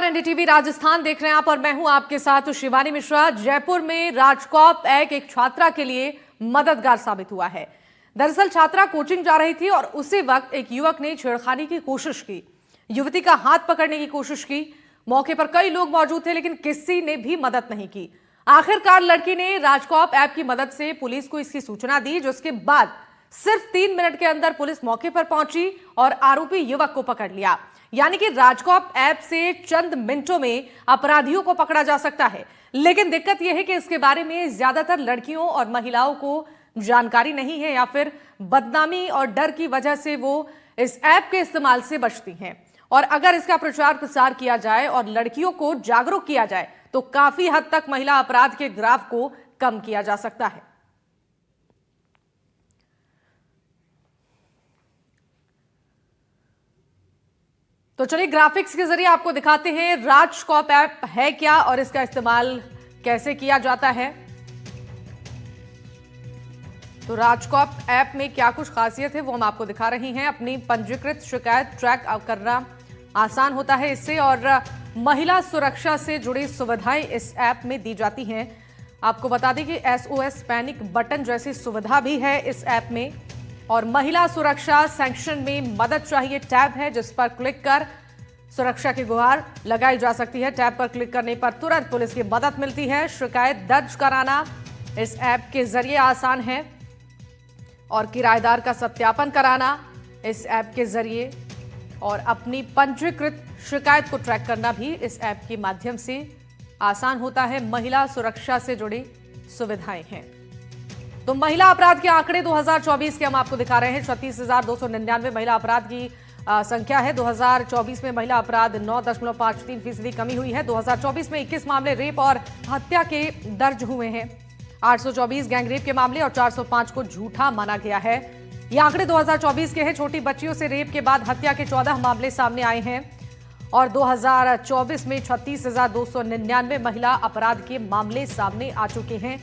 NDTV Rajasthan देख रहे हैं आप और मैं हूं आपके साथ शिवानी मिश्रा। जयपुर में राजकॉप एक छात्रा के लिए मददगार साबित हुआ है। दरअसल छात्रा कोचिंग जा रही थी और उसी वक्त एक युवक ने छेड़खानी की कोशिश की, युवती का हाथ पकड़ने की कोशिश की। मौके पर कई लोग मौजूद थे लेकिन किसी ने भी मदद नहीं की। आखिरकार लड़की ने राजकॉप ऐप की मदद से पुलिस को इसकी सूचना दी, जिसके बाद सिर्फ 3 मिनट के अंदर पुलिस मौके पर पहुंची और आरोपी युवक को पकड़ लिया। यानी कि राजकॉप ऐप से चंद मिनटों में अपराधियों को पकड़ा जा सकता है। लेकिन दिक्कत यह है कि इसके बारे में ज्यादातर लड़कियों और महिलाओं को जानकारी नहीं है या फिर बदनामी और डर की वजह से वो इस ऐप के इस्तेमाल से बचती हैं। और अगर इसका प्रचार प्रसार किया जाए और लड़कियों को जागरूक किया जाए तो काफी हद तक महिला अपराध के ग्राफ को कम किया जा सकता है। तो चलिए ग्राफिक्स के जरिए आपको दिखाते हैं राजकॉप ऐप है क्या और इसका इस्तेमाल कैसे किया जाता है। तो राजकॉप ऐप में क्या कुछ खासियत है वो हम आपको दिखा रही हैं। अपनी पंजीकृत शिकायत ट्रैक करना आसान होता है इससे, और महिला सुरक्षा से जुड़ी सुविधाएं इस ऐप में दी जाती हैं। आपको बता दें कि SOS पैनिक बटन जैसी सुविधा भी है इस ऐप में। और महिला सुरक्षा सेक्शन में मदद चाहिए टैब है, जिस पर क्लिक कर सुरक्षा की गुहार लगाई जा सकती है। टैब पर क्लिक करने पर तुरंत पुलिस की मदद मिलती है। शिकायत दर्ज कराना इस ऐप के जरिए आसान है और किराएदार का सत्यापन कराना इस ऐप के जरिए, और अपनी पंजीकृत शिकायत को ट्रैक करना भी इस ऐप के माध्यम से आसान होता है। महिला सुरक्षा से जुड़ी सुविधाएं हैं। तो महिला अपराध के आंकड़े 2024 के हम आपको दिखा रहे हैं। 36,299 महिला अपराध की संख्या है। 2024 में महिला अपराध 9.53% कमी हुई है। 2024 में 21 मामले रेप और हत्या के दर्ज हुए हैं। 824 गैंगरेप के मामले और 405 को झूठा माना गया है। ये आंकड़े 2024 के हैं। छोटी बच्चियों से रेप के बाद हत्या के 14 मामले सामने आए हैं और 2024 में 36,299 महिला अपराध के मामले सामने आ चुके हैं।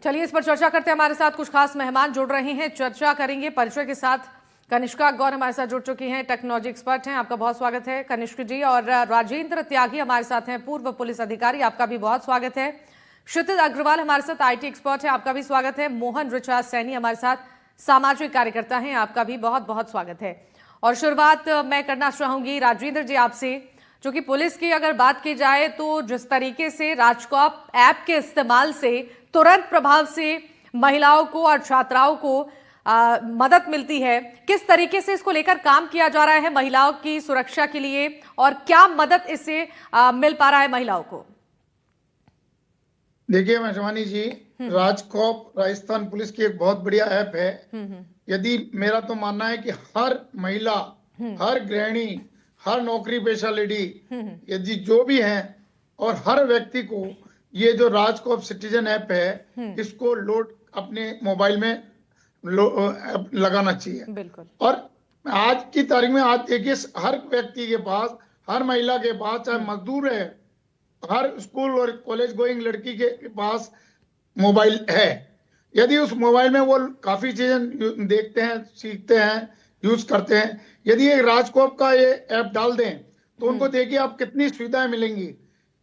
चलिए इस पर चर्चा करते हैं। हमारे साथ कुछ खास मेहमान जुड़ रहे हैं, चर्चा करेंगे परिचय के साथ। कनिष्का गौर हमारे साथ जुड़ चुकी हैं, टेक्नोलॉजी एक्सपर्ट हैं, आपका बहुत स्वागत है कनिष्क जी। और राजेंद्र त्यागी हमारे साथ हैं, पूर्व पुलिस अधिकारी, आपका भी बहुत स्वागत है। क्षितिज अग्रवाल हमारे साथ IT एक्सपर्ट है, आपका भी स्वागत है। मोहन ऋचा सैनी हमारे साथ सामाजिक कार्यकर्ता हैं, आपका भी बहुत बहुत स्वागत है। और शुरुआत मैं करना चाहूंगी राजेंद्र जी आपसे, क्योंकि पुलिस की अगर बात की जाए तो जिस तरीके से राजकॉप ऐप के इस्तेमाल से तुरंत प्रभाव से महिलाओं को और छात्राओं को मदद मिलती है, किस तरीके से इसको लेकर काम किया जा रहा है महिलाओं की सुरक्षा के लिए, और क्या मदद इससे मिल पा रहा है महिलाओं को? देखिए शिवानी जी, राजकॉप राजस्थान पुलिस की एक बहुत बढ़िया ऐप है। यदि मेरा तो मानना है कि हर महिला, हर गृहिणी, हर नौकरी पेशा लेडी, यदि जो भी है, और हर व्यक्ति को ये जो राजकॉप सिटीजन ऐप है इसको लोड अपने मोबाइल में लगाना चाहिए। बिल्कुल। और आज की तारीख में आज देखिए हर व्यक्ति के पास, हर महिला के पास, चाहे मजदूर है, हर स्कूल और कॉलेज गोइंग लड़की के पास मोबाइल है। यदि उस मोबाइल में वो काफी चीजें देखते हैं, सीखते हैं, यूज करते हैं, यदि एक राजकॉप का ये ऐप डाल दें तो उनको देखिए आप कितनी सुविधाएं मिलेंगी।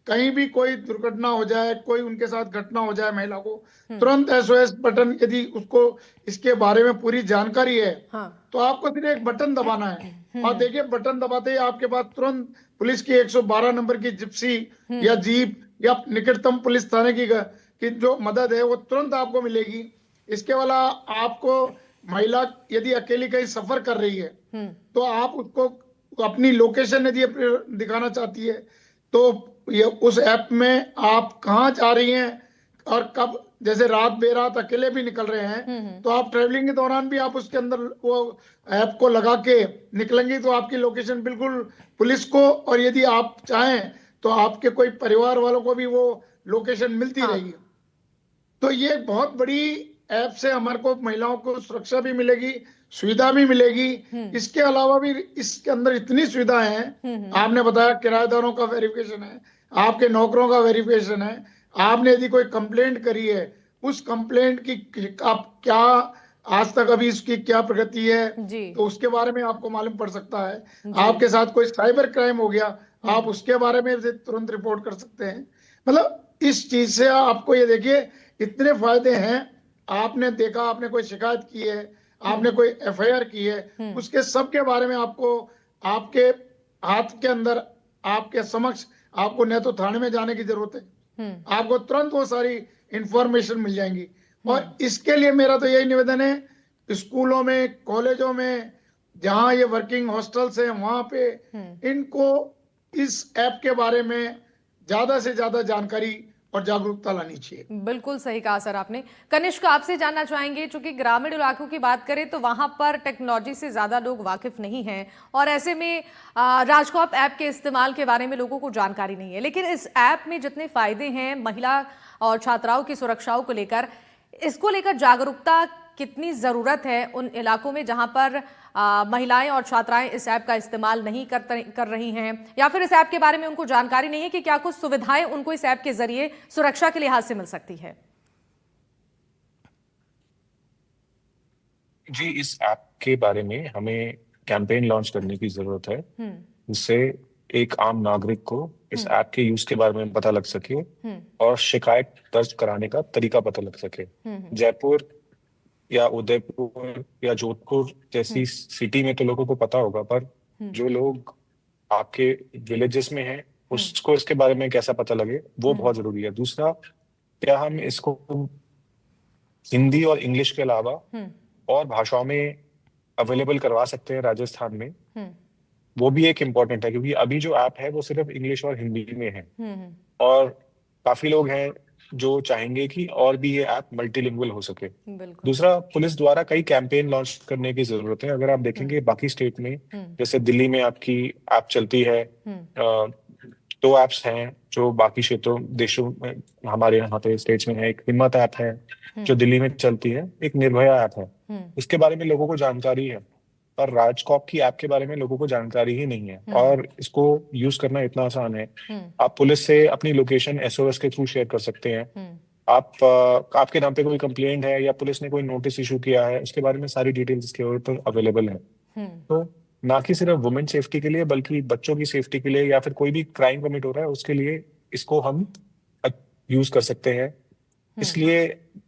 कहीं भी कोई दुर्घटना हो जाए, कोई उनके साथ घटना हो जाए, महिला को तुरंत SOS बटन, यदि उसको इसके बारे में पूरी जानकारी है तो आपको सिर्फ एक बटन दबाना है और देखिए बटन दबाते ही आपके पास तुरंत पुलिस की 112 नंबर की जिप्सी या जीप या निकटतम पुलिस थाने की जो मदद है वो तुरंत आपको मिलेगी। इसके अलावा आपको महिला यदि अकेली कहीं सफर कर रही है तो आप उसको अपनी लोकेशन यदि दिखाना चाहती है तो ये उस ऐप में आप कहाँ जा रही हैं और कब, जैसे रात बेरात अकेले भी निकल रहे हैं तो आप ट्रेवलिंग के दौरान भी आप उसके अंदर वो ऐप को लगा के निकलेंगे तो आपकी लोकेशन बिल्कुल पुलिस को, और यदि आप चाहें तो आपके कोई परिवार वालों को भी वो लोकेशन मिलती रहेगी। तो ये बहुत बड़ी ऐप से हमारे को महिलाओं को सुरक्षा भी मिलेगी, सुविधा भी मिलेगी। इसके अलावा भी इसके अंदर इतनी सुविधाएं हैं। आपने बताया किराएदारों का वेरिफिकेशन है, आपके नौकरों का वेरिफिकेशन है, आपने यदि कोई कंप्लेंट करी है, उस कंप्लेंट की आप क्या आज तक अभी इसकी क्या प्रगति है, जी। तो उसके बारे में आपको मालूम पड़ सकता है। जी। आपके साथ कोई साइबर क्राइम हो गया, आप हम्म। उसके बारे में भी तुरंत रिपोर्ट कर सकते हैं। मतलब इस चीज से आपको ये देखिए इतने फायदे हैं। आपने देखा, आपने कोई शिकायत की है, आपने हम्म। कोई एफआईआर की है, हम्म। उसके सब के बारे में आपको आपके हाथ के अंदर, आपके समक्ष, आपको न तो थाने में जाने की जरूरत है, हम्म। आपको तुरंत वो सारी इंफॉर्मेशन मिल जाएंगी। हम्म। और इसके लिए मेरा तो यही निवेदन है, स्कूलों में, कॉलेजों में, जहां ये वर्किंग हॉस्टल्स हैं, वहां पे हम्म। इनको इस ऐप के बारे में ज्यादा से ज्यादा जानकारी और जागरूकता लानी चाहिए। बिल्कुल सही कहा सर आपने। कनिष्क, आपसे जानना चाहेंगे, चूंकि ग्रामीण इलाकों की बात करें तो वहां पर टेक्नोलॉजी से ज्यादा लोग वाकिफ नहीं हैं और ऐसे में राजकॉप ऐप के इस्तेमाल के बारे में लोगों को जानकारी नहीं है, लेकिन इस ऐप में जितने फायदे हैं महिला और छात्राओं की सुरक्षाओं को लेकर, इसको लेकर जागरूकता कितनी जरूरत है उन इलाकों में जहां पर महिलाएं और छात्राएं इस ऐप का इस्तेमाल नहीं कर रही हैं, या फिर इस ऐप के बारे में उनको जानकारी नहीं है कि क्या कुछ सुविधाएं उनको इस ऐप के जरिए सुरक्षा के लिहाज से मिल सकती है। जी, इस ऐप के बारे में हमें कैंपेन लॉन्च करने की जरूरत है, जिससे एक आम नागरिक को इस ऐप के यूज के बारे में पता लग सके और शिकायत दर्ज कराने का तरीका पता लग सके। जयपुर या उदयपुर या जोधपुर जैसी सिटी में तो लोगों को पता होगा, पर जो लोग आपके विलेजेस में हैं उसको इसके बारे में कैसा पता लगे, वो बहुत जरूरी है। दूसरा, क्या हम इसको हिंदी और इंग्लिश के अलावा और भाषाओं में अवेलेबल करवा सकते हैं राजस्थान में? वो भी एक इम्पोर्टेंट है, क्योंकि अभी जो ऐप है वो सिर्फ इंग्लिश और हिंदी में है, और काफी लोग हैं जो चाहेंगे कि और भी ये ऐप मल्टीलिंगुअल हो सके। बिल्कुल। दूसरा, पुलिस द्वारा कई कैंपेन लॉन्च करने की जरूरत है। अगर आप देखेंगे बाकी स्टेट में, जैसे दिल्ली में आपकी ऐप चलती है, दो ऐप्स हैं जो बाकी क्षेत्रों देशों में, हमारे यहाँ पे स्टेट्स में है। एक हिम्मत ऐप है जो दिल्ली में चलती है, एक निर्भया ऐप है। इसके बारे में लोगों को जानकारी है, पर राजकॉप की ऐप के बारे में लोगों को जानकारी ही नहीं है, और इसको यूज करना इतना आसान है। आप पुलिस से अपनी लोकेशन एसओएस के थ्रू शेयर कर सकते हैं। आपके नाम पे कोई कंप्लेंट है या पुलिस ने कोई नोटिस इशू किया है, उसके बारे में सारी डिटेल्स इसके ऊपर अवेलेबल है। तो ना कि सिर्फ वुमेन सेफ्टी के लिए, बल्कि बच्चों की सेफ्टी के लिए, या फिर कोई भी क्राइम कमिट हो रहा है उसके लिए इसको हम यूज कर सकते हैं। इसलिए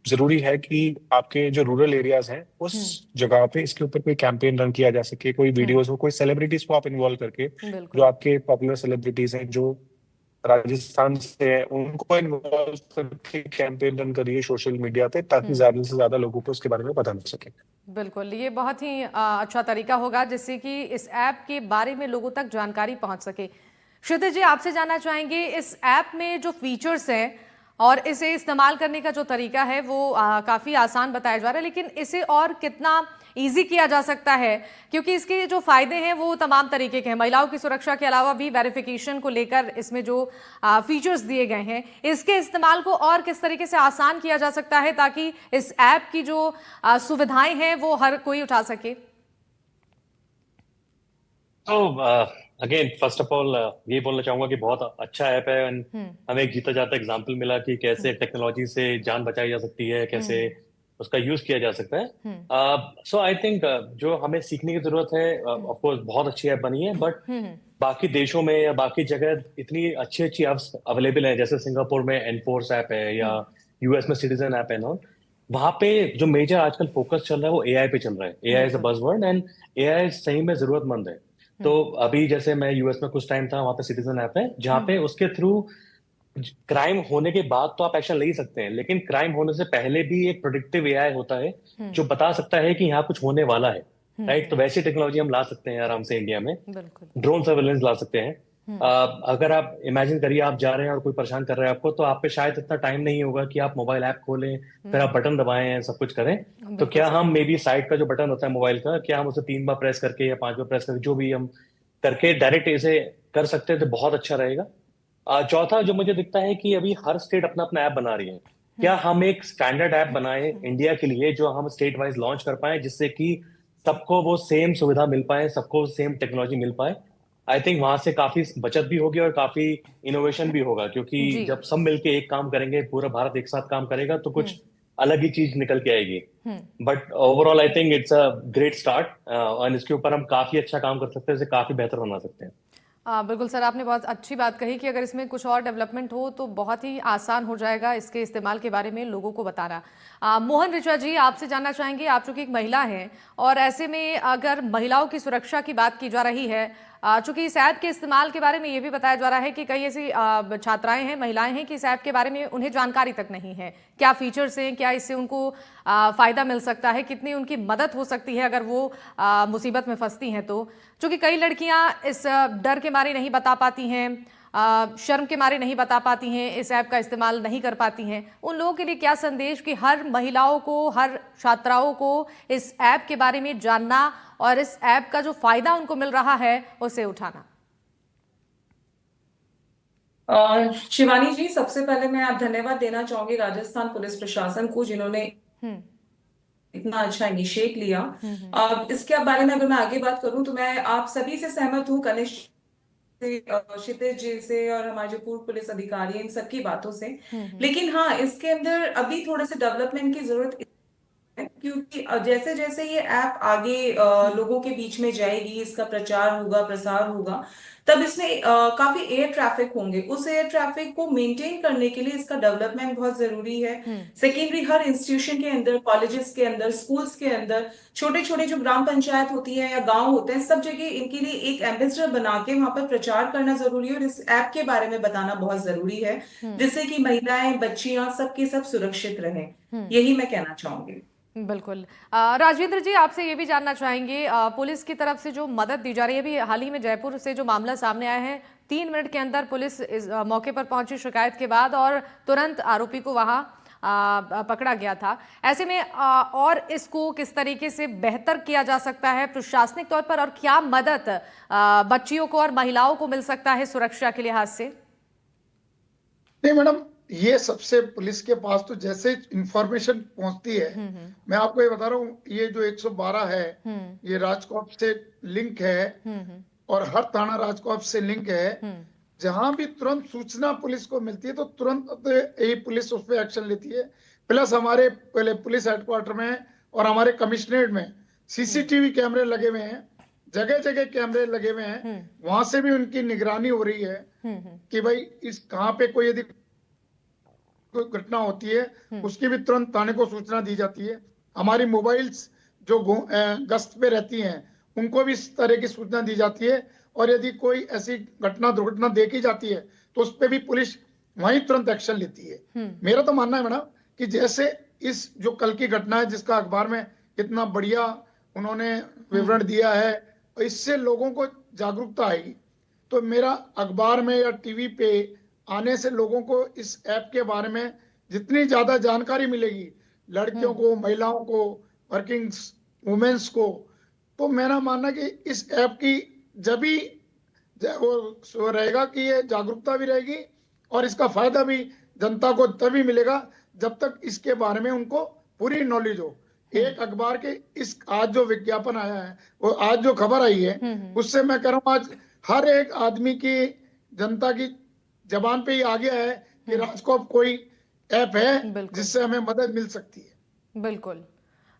जरूरी है कि आपके जो रूरल एरियाज हैं उस जगह पे इसके ऊपर कोई कैंपेन रन किया जा सके, कोई वीडियोस हो, कोई सेलिब्रिटीज को आप इन्वॉल्व करके, जो आपके पॉपुलर सेलिब्रिटीज हैं जो राजस्थान से हैं, उनको इन्वॉल्व करके कैंपेन रन करिए सोशल मीडिया पे, ताकि ज्यादा से ज्यादा लोगों को उसके बारे में पता लग सके। बिल्कुल, ये बहुत ही अच्छा तरीका होगा जिससे कि इस ऐप के बारे में लोगों तक जानकारी पहुंच सके। क्षितिज जी, आपसे जानना चाहेंगे, इस ऐप में जो फीचर्स हैं और इसे इस्तेमाल करने का जो तरीका है वो काफ़ी आसान बताया जा रहा है, लेकिन इसे और कितना इजी किया जा सकता है, क्योंकि इसके जो फायदे हैं वो तमाम तरीके के हैं। महिलाओं की सुरक्षा के अलावा भी वेरिफिकेशन को लेकर इसमें जो फीचर्स दिए गए हैं, इसके इस्तेमाल को और किस तरीके से आसान किया जा सकता है ताकि इस ऐप की जो सुविधाएं हैं वो हर कोई उठा सके? तो अगेन फर्स्ट ऑफ ऑल ये बोलना चाहूंगा कि बहुत अच्छा ऐप है, एंड हमें एक जीता जाता एग्जांपल मिला कि कैसे टेक्नोलॉजी से जान बचाई जा सकती है, कैसे उसका यूज किया जा सकता है। सो आई थिंक जो हमें सीखने की जरूरत है, ऑफ कोर्स बहुत अच्छी ऐप बनी है, बट बाकी देशों में या बाकी जगह इतनी अच्छी अच्छी ऐप्स अवेलेबल है, जैसे सिंगापुर में एनफोर्स ऐप है या यूएस में सिटीजन ऐप है ना, वहां पे जो मेजर आजकल फोकस चल रहा है वो एआई पे चल रहा है। AI is a buzzword, and AI सही में जरूरतमंद है। तो अभी जैसे मैं यूएस में कुछ टाइम था, वहां पे सिटीजन ऐप है जहाँ पे उसके थ्रू क्राइम होने के बाद तो आप एक्शन ले ही सकते हैं, लेकिन क्राइम होने से पहले भी एक प्रोडिक्टिव एआई होता है जो बता सकता है कि यहाँ कुछ होने वाला है। राइट, तो वैसी टेक्नोलॉजी हम ला सकते हैं आराम से इंडिया में। ड्रोन सर्वेलेंस ला सकते हैं। अगर आप इमेजिन करिए आप जा रहे हैं और कोई परेशान कर रहा है आपको, तो आप पे शायद इतना टाइम नहीं होगा कि आप मोबाइल ऐप खोलें, फिर आप बटन दबाएं, सब कुछ करें। तो क्या हम मे बी साइड का जो बटन होता है मोबाइल का, क्या हम उसे 3 बार प्रेस करके या 5 बार प्रेस करके, जो भी हम करके डायरेक्ट इसे कर सकते हैं, तो बहुत अच्छा रहेगा। चौथा जो मुझे दिखता है कि अभी हर स्टेट अपना अपना ऐप बना रही है। क्या हम एक स्टैंडर्ड ऐप बनाए इंडिया के लिए जो हम स्टेट वाइज लॉन्च कर पाए, जिससे कि सबको वो सेम सुविधा मिल पाए, सबको सेम टेक्नोलॉजी मिल पाए? आई थिंक वहां से काफी बचत भी होगी और काफी इनोवेशन भी होगा, क्योंकि जी। जब सब मिलके एक काम करेंगे, पूरा भारत एक साथ काम करेगा, तो कुछ अलग ही चीज निकल के आएगी। But overall I think it's a great start और इसके ऊपर हम काफी अच्छा काम कर सकते हैं, इसे काफी बेहतर बना सकते हैं। बिल्कुल सर, आपने बहुत अच्छी बात कही कि अगर इसमें कुछ और डेवलपमेंट हो तो बहुत ही आसान हो जाएगा इसके इस्तेमाल के बारे में लोगों को बताना। मोहन ऋचा जी, आपसे जानना चाहेंगे, आप चूंकि एक महिला हैं और ऐसे में अगर महिलाओं की सुरक्षा की बात की जा रही है, चूंकि इस ऐप के इस्तेमाल के बारे में ये भी बताया जा रहा है कि कई ऐसी छात्राएं हैं, महिलाएं हैं कि इस ऐप के बारे में उन्हें जानकारी तक नहीं है, क्या फीचर्स हैं, क्या इससे उनको फायदा मिल सकता है, कितनी उनकी मदद हो सकती है अगर वो मुसीबत में फंसती हैं। तो चूंकि कई लड़कियां इस डर के मारे नहीं बता पाती हैं, शर्म के मारे नहीं बता पाती हैं, इस ऐप का इस्तेमाल नहीं कर पाती हैं, उन लोगों के लिए क्या संदेश कि हर महिलाओं को, हर छात्राओं को इस ऐप के बारे में जानना और इस ऐप का जो फायदा उनको मिल रहा है उसे उठाना? शिवानी जी, सबसे पहले मैं आप धन्यवाद देना चाहूंगी राजस्थान पुलिस प्रशासन को, जिन्होंने इतना अच्छा इनिशिएट लिया। इसके बारे में अगर मैं आगे बात करूं तो मैं आप सभी से सहमत हूं, कनिष्ठ से, क्षितिज जी से और हमारे जो पूर्व पुलिस अधिकारी हैं, इन सबकी बातों से। लेकिन हाँ, इसके अंदर अभी थोड़े से डेवलपमेंट की जरूरत है, क्योंकि जैसे जैसे ये ऐप आगे लोगों के बीच में जाएगी, इसका प्रचार होगा, प्रसार होगा, तब इसमें काफी एयर ट्रैफिक होंगे। उस एयर ट्रैफिक को मेंटेन करने के लिए इसका डेवलपमेंट बहुत जरूरी है। सेकेंडरी, हर इंस्टीट्यूशन के अंदर, कॉलेजेस के अंदर, स्कूल्स के अंदर, छोटे छोटे जो ग्राम पंचायत होती है या गांव होते हैं, सब जगह इनके लिए एक एम्बेसडर बना के वहां पर प्रचार करना जरूरी है और इस ऐप के बारे में बताना बहुत जरूरी है, जिससे कि महिलाएं, बच्चियां, सबके सब सुरक्षित रहें। यही मैं कहना चाहूंगी। बिल्कुल। राजेंद्र जी, आपसे ये भी जानना चाहेंगे, पुलिस की तरफ से जो मदद दी जा रही है, अभी हाल ही में जयपुर से जो मामला सामने आया है, 3 मिनट के अंदर पुलिस इस मौके पर पहुंची शिकायत के बाद और तुरंत आरोपी को वहां पकड़ा गया था। ऐसे में और इसको किस तरीके से बेहतर किया जा सकता है प्रशासनिक तौर पर, और क्या मदद बच्चियों को और महिलाओं को मिल सकता है सुरक्षा के लिहाज से? नहीं मैडम, ये सबसे पुलिस के पास तो जैसे इंफॉर्मेशन पहुंचती है, मैं आपको ये बता रहा हूँ, ये जो 112 है, ये राजकोप से लिंक है और हर थाना राजकोप से लिंक है। जहां भी तुरंत सूचना पुलिस को मिलती है तो तुरंत यही पुलिस उस पर एक्शन लेती है। प्लस हमारे पहले पुलिस हेडक्वार्टर में और हमारे कमिश्नरेट में सीसीटीवी कैमरे लगे हुए हैं, जगह जगह कैमरे लगे हुए हैं, वहां से भी उनकी निगरानी हो रही है कि भाई इस कहाँ पे कोई यदि कोई घटना होती है उसकी भी तुरंत थाने को सूचना दी जाती है। हमारी मोबाइल्स जो गश्त पे रहती हैं उनको भी इस तरह की सूचना दी जाती है, और यदि कोई ऐसी घटना दुर्घटना देखी जाती है तो उस पर भी पुलिस वहीं तुरंत एक्शन लेती है। मेरा तो मानना है मैडम कि जैसे इस जो कल की घटना है जिसका अखबार में कितना बढ़िया उन्होंने विवरण दिया है, इससे लोगों को जागरूकता आएगी, तो मेरा अखबार में या टीवी पे आने से लोगों को इस ऐप के बारे में जितनी ज्यादा जानकारी मिलेगी, लड़कियों को, महिलाओं को, वर्किंग वुमेन्स को, तो मेरा मानना कि इस ऐप की जब भी वो रहेगा कि ये जागरूकता भी रहेगी और इसका फायदा भी जनता को तभी मिलेगा जब तक इसके बारे में उनको पूरी नॉलेज हो। एक अखबार के इस आज जो विज्ञापन आया है, वो आज जो खबर आई है, उससे मैं कह रहा हूँ आज हर एक आदमी की, जनता की जबान पे ही आ गया है कि राजकोप कोई ऐप है जिससे हमें मदद मिल सकती है। बिल्कुल।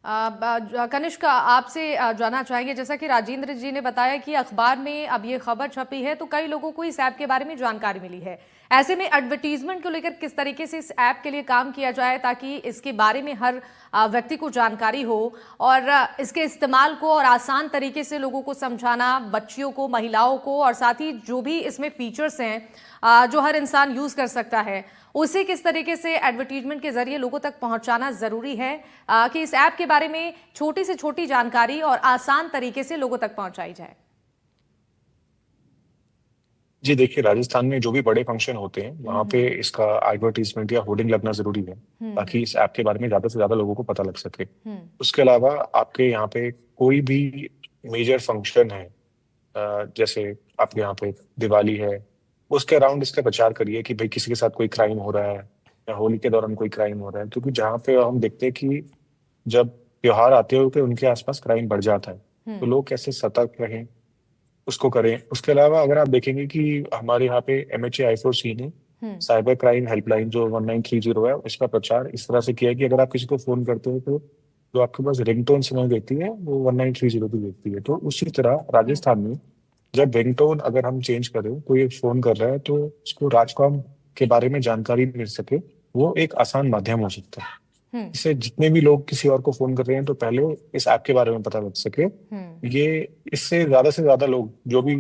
कनिष्क, आपसे जानना चाहेंगे, जैसा कि राजेंद्र जी ने बताया कि अखबार में अब ये खबर छपी है तो कई लोगों को इस ऐप के बारे में जानकारी मिली है। ऐसे में एडवर्टीजमेंट को लेकर किस तरीके से इस ऐप के लिए काम किया जाए ताकि इसके बारे में हर व्यक्ति को जानकारी हो और इसके इस्तेमाल को और आसान तरीके से लोगों को समझाना, बच्चियों को, महिलाओं को, और साथ ही जो भी इसमें फीचर्स हैं जो हर इंसान यूज कर सकता है, उसे किस तरीके से एडवर्टीजमेंट के जरिए लोगों तक पहुंचाना जरूरी है कि इस ऐप के बारे में छोटी से छोटी जानकारी और आसान तरीके से लोगों तक पहुंचाई जाए? जी देखिए, राजस्थान में जो भी बड़े फंक्शन होते हैं वहां पे इसका एडवर्टीजमेंट या होर्डिंग लगना जरूरी है ताकि इस ऐप के बारे में ज्यादा से ज्यादा लोगों को पता लग सके। उसके अलावा आपके यहाँ पे कोई भी मेजर फंक्शन है, जैसे आपके यहाँ पे दिवाली है, उसके अराउंड इसका प्रचार करिए कि भाई किसी के साथ कोई क्राइम हो रहा है या होली के दौरान कोई क्राइम हो रहा है, क्योंकि जहाँ पे हम देखते हैं कि जब त्योहार आते होते उनके आसपास क्राइम बढ़ जाता है, तो लोग कैसे सतर्क रहें, उसको करें। उसके अलावा अगर आप देखेंगे कि हमारे यहाँ पे MHA I4C ने साइबर क्राइम हेल्पलाइन जो 1930 है, इसका प्रचार इस तरह से किया है कि अगर आप किसी को फोन करते हो तो जो आपके पास रिंगटोन समय देती है वो 1930 की देती है। तो उसी तरह राजस्थान में जब रिंगटोन अगर हम चेंज करें, कोई एक फोन कर रहा है तो उसको राजकॉम के बारे में जानकारी मिल सके, वो एक आसान माध्यम हो सकता है। इससे जितने भी लोग किसी और को फोन कर रहे हैं तो पहले इस ऐप के बारे में पता लग सके। ये इससे ज्यादा से ज्यादा लोग जो भी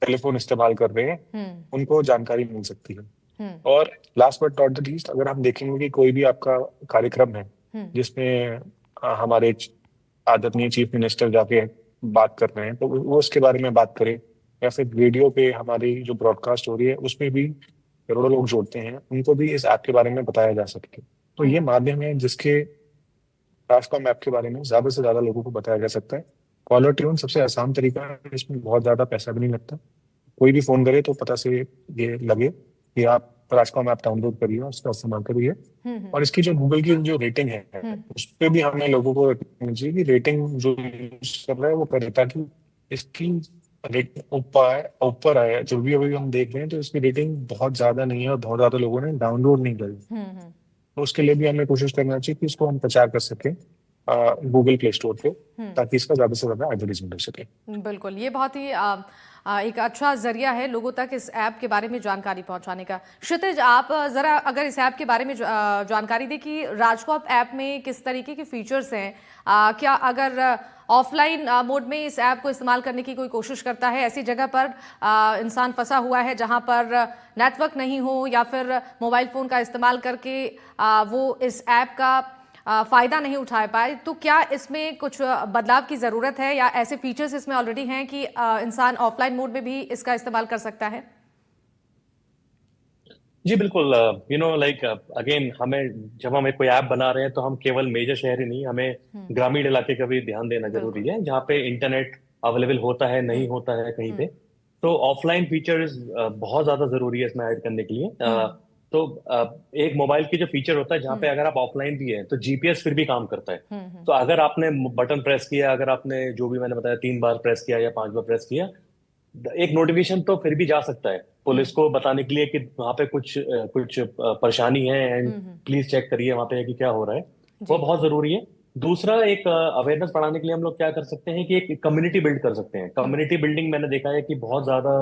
टेलीफोन इस्तेमाल कर रहे हैं उनको जानकारी मिल सकती है। और last but not the least, अगर हम देखेंगे कि कोई भी आपका कार्यक्रम है जिसमें हमारे आदरणीय चीफ मिनिस्टर जाके बात कर रहे हैं, तो वो उसके बारे में बात करें, या फिर रेडियो पे हमारी जो ब्रॉडकास्ट हो रही है उसमें भी करोड़ों लोग जोड़ते हैं, उनको भी इस ऐप के बारे में बताया जा सके। तो ये माध्यम है जिसके ट्रांसकॉम ऐप के बारे में ज्यादा से ज्यादा लोगों को बताया जा सकता है। कॉलर ट्यून सबसे आसान तरीका है, इसमें बहुत ज्यादा पैसा भी नहीं लगता। कोई भी फोन करे तो पता से ये लगे कि आप राजकॉम ऐप डाउनलोड करिए और उसका इस्तेमाल करिए। और इसकी जो गूगल की जो रेटिंग है उस पर भी हमें लोगों को रखनी चाहिए कि रेटिंग जो यूज कर रहा है वो करे, ताकि इसकी रेटिंग ऊपर आए। जो भी अभी हम देख रहे हैं तो इसकी रेटिंग बहुत ज्यादा नहीं है और बहुत ज्यादा लोगों ने डाउनलोड नहीं करी। तो उसके लिए भी हमें कोशिश करना चाहिए कि इसको हम प्रचार कर सकें गूगल प्ले स्टोर पे, ताकि इसका ज्यादा से ज्यादा एडवर्टाइजमेंट हो सके। बिल्कुल, ये बहुत ही एक अच्छा जरिया है लोगों तक इस ऐप के बारे में जानकारी पहुंचाने का। क्षितिज, आप जरा अगर इस ऐप के बारे में जानकारी दें कि राजकॉम ऐप में किस तरीके के फीचर्स हैं। क्या अगर ऑफलाइन मोड में इस ऐप को इस्तेमाल करने की कोई कोशिश करता है, ऐसी जगह पर इंसान फंसा हुआ है जहां पर नेटवर्क नहीं हो, या फिर मोबाइल फ़ोन का इस्तेमाल करके वो इस ऐप का फायदा नहीं उठा पाए, तो क्या इसमें कुछ बदलाव की जरूरत है, या ऐसे फीचर्स इसमें ऑलरेडी हैं कि इंसान ऑफलाइन मोड में भी इसका इस्तेमाल कर सकता है? जी बिल्कुल। लाइक अगेन हमें जब हम कोई ऐप बना रहे हैं तो हम केवल मेजर शहर ही नहीं, हमें ग्रामीण इलाके का भी ध्यान देना जरूरी है, जहाँ पे इंटरनेट अवेलेबल होता है नहीं होता है कहीं पे। तो ऑफलाइन फीचर्स बहुत ज्यादा जरूरी है इसमें ऐड करने के लिए। तो एक मोबाइल की जो फीचर होता है जहाँ पे अगर आप ऑफलाइन भी है तो GPS फिर भी काम करता है। तो अगर आपने बटन प्रेस किया, अगर आपने जो भी मैंने बताया 3 बार प्रेस किया या 5 बार प्रेस किया, एक नोटिफिकेशन तो फिर भी जा सकता है पुलिस को बताने के लिए कि वहां पे कुछ परेशानी है एंड प्लीज चेक करिए वहां पे कि क्या हो रहा है। वो बहुत जरूरी है। दूसरा, एक अवेयरनेस बढ़ाने के लिए हम लोग क्या कर सकते हैं कि एक कम्युनिटी बिल्ड कर सकते हैं। कम्युनिटी बिल्डिंग मैंने देखा है कि बहुत ज्यादा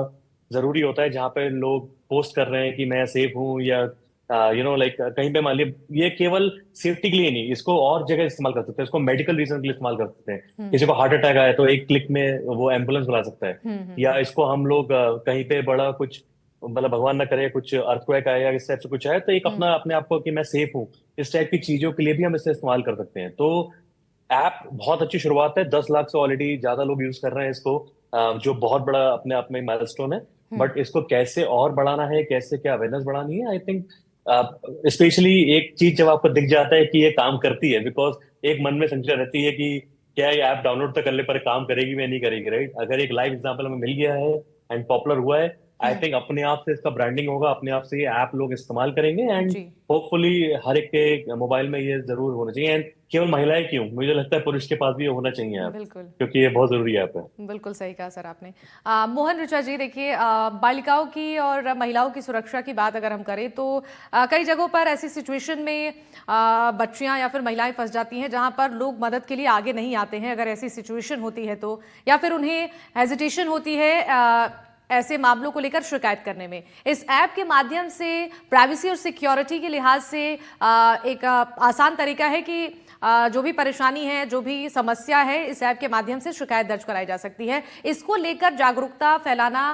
जरूरी होता है, जहाँ पे लोग पोस्ट कर रहे हैं कि मैं सेफ हूँ, या लाइक कहीं पे मान लीजिए, ये केवल सेफ्टी के लिए नहीं, इसको और जगह इस्तेमाल कर सकते हैं, इसको मेडिकल रीजन के लिए इस्तेमाल कर सकते हैं। किसी को हार्ट अटैक आया तो एक क्लिक में वो एम्बुलेंस बुला सकता है। या इसको हम लोग कहीं पे बड़ा कुछ, मतलब भगवान ना करे कुछ अर्थक्वेक आया या इस टाइप से कुछ आया, तो एक अपना अपने आप को कि मैं सेफ हूँ, इस टाइप की चीजों के लिए भी हम इसे इस्तेमाल कर सकते हैं। तो ऐप बहुत अच्छी शुरुआत है, 10 लाख से ऑलरेडी ज्यादा लोग यूज कर रहे हैं इसको, जो बहुत बड़ा अपने आप में माइलस्टोन है। बट इसको कैसे और बढ़ाना है, कैसे क्या अवेयरनेस बढ़ानी है, आई थिंक स्पेशली एक चीज जब आपको दिख जाता है कि ये काम करती है, बिकॉज एक मन में संशय रहती है कि क्या ये ऐप डाउनलोड तो करने पर काम करेगी या नहीं करेगी, राइट। अगर एक लाइव एग्जांपल हमें मिल गया है एंड पॉपुलर हुआ है, आई थिंक अपने आप से इसका ब्रांडिंग होगा, अपने आप से ये ऐप लोग इस्तेमाल करेंगे एंड होपफुली हर एक के मोबाइल में ये जरूर होना चाहिए। एंड केवल महिलाएं क्यों, मुझे लगता है पुरुष के पास भी ये होना चाहिए ऐप, क्योंकि ये बहुत जरूरी ऐप है। बिल्कुल सही कहा सर आपने। मोहन ऋचा जी, देखिए, बालिकाओं की और महिलाओं की सुरक्षा की बात अगर हम करें तो कई जगहों पर ऐसी सिचुएशन में बच्चियां या फिर महिलाएं फंस जाती हैं जहां पर लोग मदद के लिए आगे नहीं आते हैं, अगर ऐसी सिचुएशन होती है तो, या फिर उन्हें हेजिटेशन होती है ऐसे मामलों को लेकर शिकायत करने में। इस ऐप के माध्यम से प्राइवेसी और सिक्योरिटी के लिहाज से एक आसान तरीका है कि जो भी परेशानी है, जो भी समस्या है, इस ऐप के माध्यम से शिकायत दर्ज कराई जा सकती है। इसको लेकर जागरूकता फैलाना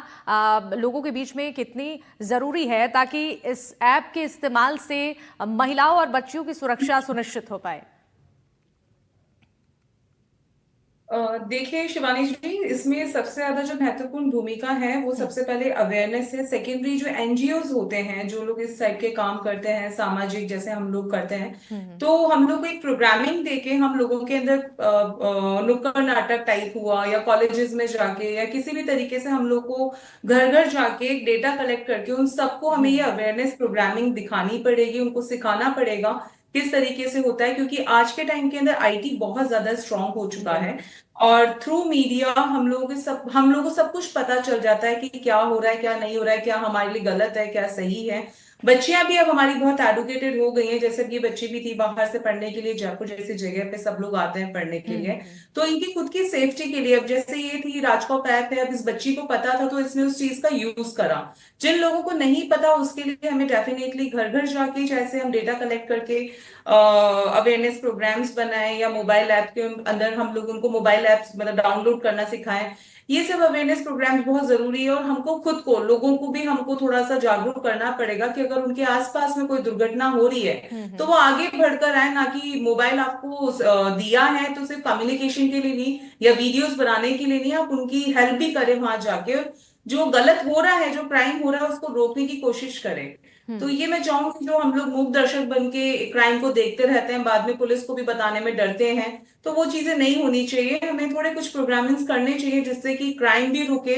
लोगों के बीच में कितनी ज़रूरी है, ताकि इस ऐप के इस्तेमाल से महिलाओं और बच्चियों की सुरक्षा सुनिश्चित हो पाए? देखिए शिवानी जी, इसमें सबसे ज्यादा जो महत्वपूर्ण भूमिका है वो सबसे पहले अवेयरनेस है। सेकेंडरी जो NGOs होते हैं, जो लोग इस साइड के काम करते हैं, सामाजिक जैसे हम लोग करते हैं, तो हम लोग को एक प्रोग्रामिंग देके हम लोगों के अंदर नुक्कड़ नाटक टाइप हुआ, या कॉलेजेस में जाके, या किसी भी तरीके से हम लोग को घर घर जाके डेटा कलेक्ट करके उन सबको हमें ये अवेयरनेस प्रोग्रामिंग दिखानी पड़ेगी, उनको सिखाना पड़ेगा किस तरीके से होता है, क्योंकि आज के टाइम के अंदर आईटी बहुत ज्यादा स्ट्रांग हो चुका है और थ्रू मीडिया हम लोगों को सब कुछ पता चल जाता है कि क्या हो रहा है, क्या नहीं हो रहा है, क्या हमारे लिए गलत है, क्या सही है। बच्चियां भी अब हमारी बहुत एडुकेटेड हो गई हैं, जैसे अब ये बच्ची भी थी बाहर से पढ़ने के लिए, जयपुर जैसी जगह पे सब लोग आते हैं पढ़ने के लिए, तो इनकी खुद की सेफ्टी के लिए अब जैसे ये थी राजकॉप ऐप है, अब इस बच्ची को पता था तो इसने उस चीज का यूज करा। जिन लोगों को नहीं पता उसके लिए हमें डेफिनेटली घर घर जाके जैसे हम डेटा कलेक्ट करके अवेयरनेस प्रोग्राम्स बनाएं या मोबाइल ऐप के अंदर हम लोग उनको मोबाइल ऐप्स मतलब डाउनलोड करना सिखाएं। ये सब अवेयरनेस प्रोग्राम्स बहुत जरूरी है और हमको खुद को लोगों को भी हमको थोड़ा सा जागरूक करना पड़ेगा कि अगर उनके आसपास में कोई दुर्घटना हो रही है तो वो आगे बढ़कर आए, ना कि मोबाइल आपको दिया है तो सिर्फ कम्युनिकेशन के लिए नहीं या वीडियोस बनाने के लिए नहीं, आप उनकी हेल्प भी करें वहां जाके और जो गलत हो रहा है, जो क्राइम हो रहा है उसको रोकने की कोशिश करें। तो ये मैं चाहूंगी, जो हम लोग मूक दर्शक बन के क्राइम को देखते रहते हैं, बाद में पुलिस को भी बताने में डरते हैं, तो वो चीजें नहीं होनी चाहिए। हमें थोड़े कुछ प्रोग्रामिंग्स करने चाहिए जिससे कि क्राइम भी रुके,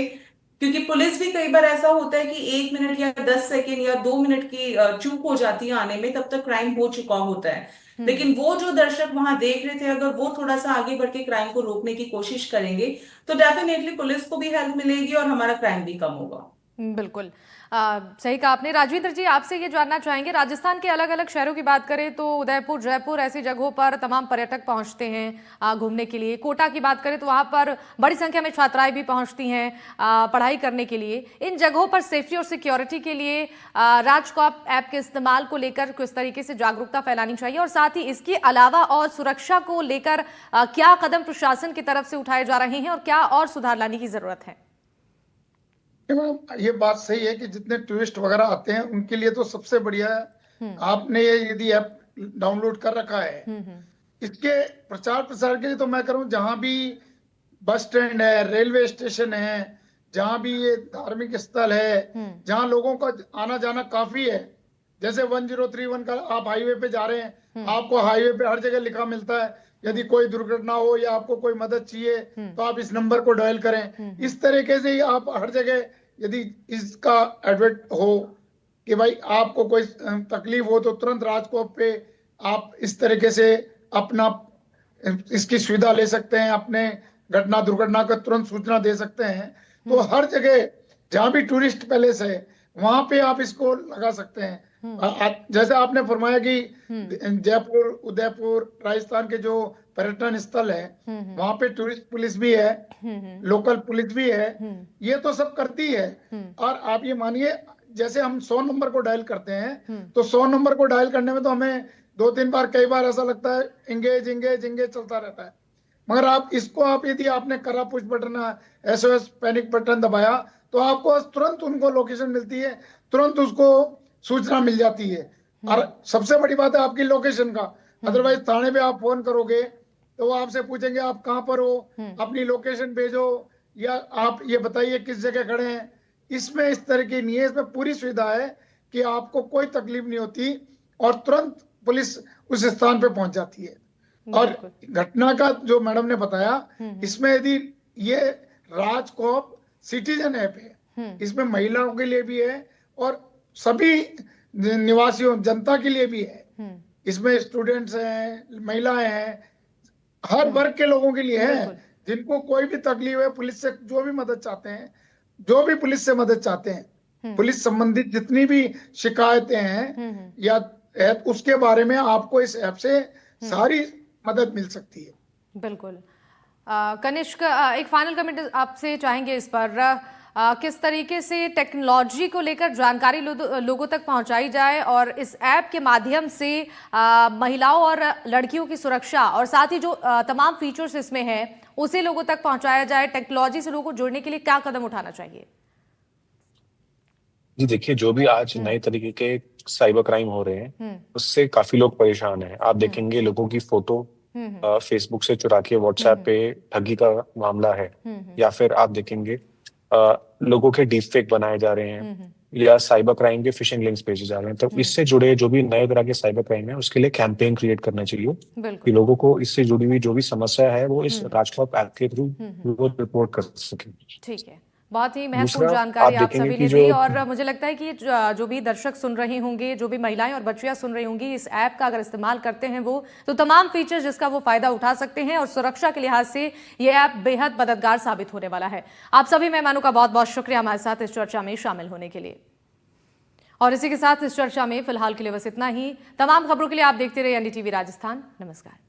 क्योंकि पुलिस भी कई बार ऐसा होता है कि 1 मिनट या 10 सेकेंड या 2 मिनट की चूक हो जाती है आने में, तब तक क्राइम हो चुका होता है। लेकिन वो जो दर्शक वहां देख रहे थे, अगर वो थोड़ा सा आगे बढ़ के क्राइम को रोकने की कोशिश करेंगे तो डेफिनेटली पुलिस को भी हेल्प मिलेगी और हमारा क्राइम भी कम होगा। बिल्कुल सही कहा आपने। राजविंद्र जी, आपसे ये जानना चाहेंगे, राजस्थान के अलग अलग शहरों की बात करें तो उदयपुर, जयपुर ऐसी जगहों पर तमाम पर्यटक पहुंचते हैं घूमने के लिए। कोटा की बात करें तो वहां पर बड़ी संख्या में छात्राएं भी पहुंचती हैं पढ़ाई करने के लिए। इन जगहों पर सेफ्टी और सिक्योरिटी के लिए राजकॉप ऐप के इस्तेमाल को लेकर किस तरीके से जागरूकता फैलानी चाहिए, और साथ ही इसके अलावा और सुरक्षा को लेकर क्या कदम प्रशासन की तरफ से उठाए जा रहे हैं और क्या और सुधार लाने की जरूरत है? ये बात सही है कि जितने टूरिस्ट वगैरह आते हैं उनके लिए तो सबसे बढ़िया है आपने ये यदि ऐप डाउनलोड कर रखा है। इसके प्रचार प्रसार के लिए तो मैं करूं, जहां भी बस स्टैंड है, रेलवे स्टेशन है, जहां भी ये धार्मिक स्थल है, जहां लोगों का आना जाना काफी है, जैसे 1031 का आप हाईवे पे जा रहे हैं, आपको हाईवे पे हर जगह लिखा मिलता है यदि कोई दुर्घटना हो या आपको कोई मदद चाहिए तो आप इस नंबर को डायल करें। इस तरीके से ही आप हर जगह यदि इसका एडवर्ट हो कि भाई आपको कोई तकलीफ हो तो तुरंत राजकॉप पे आप इस तरीके से अपना इसकी सुविधा ले सकते हैं, अपने घटना दुर्घटना का तुरंत सूचना दे सकते हैं। तो हर जगह जहां भी टूरिस्ट पैलेस है वहां पे आप इसको लगा सकते हैं। जैसे आपने फरमाया कि जयपुर, उदयपुर, राजस्थान के जो पर्यटन स्थल है वहां पे टूरिस्ट पुलिस भी है, लोकल पुलिस भी है, ये तो सब करती है। और आप ये मानिए जैसे हम 100 नंबर को डायल करते हैं तो 100 नंबर को डायल करने में तो हमें 2-3 बार, कई बार ऐसा लगता है इंगेज इंगेज इंगेज चलता रहता है, मगर आप इसको यदि आपने करा push button, SOS panic button दबाया तो आपको तुरंत उनको लोकेशन मिलती है, तुरंत उसको सूचना मिल जाती है। और सबसे बड़ी बात है आपकी लोकेशन का। अदरवाइज थाने पे आप फोन करोगे तो वो आपसे पूछेंगे आप कहाँ पर हो, अपनी लोकेशन भेजो या आप ये बताइए किस जगह खड़े हैं। इसमें इस तरह की नहीं है, इसमें पूरी सुविधा है कि आपको कोई तकलीफ नहीं होती और तुरंत पुलिस उस स्थान पे पहुंच जाती है। और घटना का जो मैडम ने बताया, इसमें यदि ये राजकॉप सिटीजन ऐप है, इसमें महिलाओं के लिए भी है और सभी निवासियों जनता के लिए भी है। इसमें स्टूडेंट्स हैं, महिलाएं हैं, हर वर्ग के लोगों के लिए है। जिनको कोई भी तकलीफ है, पुलिस से जो भी मदद चाहते हैं, जो भी पुलिस से मदद चाहते हैं, पुलिस संबंधित जितनी भी शिकायतें हैं या उसके बारे में आपको इस ऐप से सारी मदद मिल सकती है। बिल्कुल। कनिष्क, एक फाइनल कमेंट आपसे चाहेंगे इस पर, किस तरीके से टेक्नोलॉजी को लेकर जानकारी लोगों तक पहुंचाई जाए और इस ऐप के माध्यम से महिलाओं और लड़कियों की सुरक्षा और साथ ही जो तमाम फीचर्स इसमें हैं उसे लोगों तक पहुंचाया जाए। टेक्नोलॉजी से लोगों को जोड़ने के लिए क्या कदम उठाना चाहिए? जी देखिए, जो भी आज नए तरीके के साइबर क्राइम हो रहे हैं उससे काफी लोग परेशान हैं। आप देखेंगे लोगों की फोटो फेसबुक से चुरा के व्हाट्सएप पे ठगी का मामला है, या फिर आप देखेंगे लोगों के डीप फेक बनाए जा रहे हैं या साइबर क्राइम के फिशिंग लिंक्स भेजे जा रहे हैं। तो इससे जुड़े जो भी नए तरह के साइबर क्राइम है उसके लिए कैंपेन क्रिएट करना चाहिए कि लोगों को इससे जुड़ी हुई जो भी समस्या है वो इस राजकॉप ऐप के थ्रू वो रिपोर्ट कर सके। ठीक है, बहुत ही महत्वपूर्ण दूसरा, जानकारी आप आप देखेंगे सभी कि ने जो दी और मुझे लगता है कि जो भी दर्शक सुन रहे होंगे, जो भी महिलाएं और बच्चियां सुन रही होंगी, इस ऐप का अगर इस्तेमाल करते हैं वो तो तमाम फीचर्स जिसका वो फायदा उठा सकते हैं और सुरक्षा के लिहाज से ये ऐप बेहद मददगार साबित होने वाला है। आप सभी मेहमानों का बहुत बहुत शुक्रिया हमारे साथ इस चर्चा में शामिल होने के लिए। और इसी के साथ इस चर्चा में फिलहाल के लिए बस इतना ही। तमाम खबरों के लिए आप देखते रहिए एनडीटीवी राजस्थान। नमस्कार।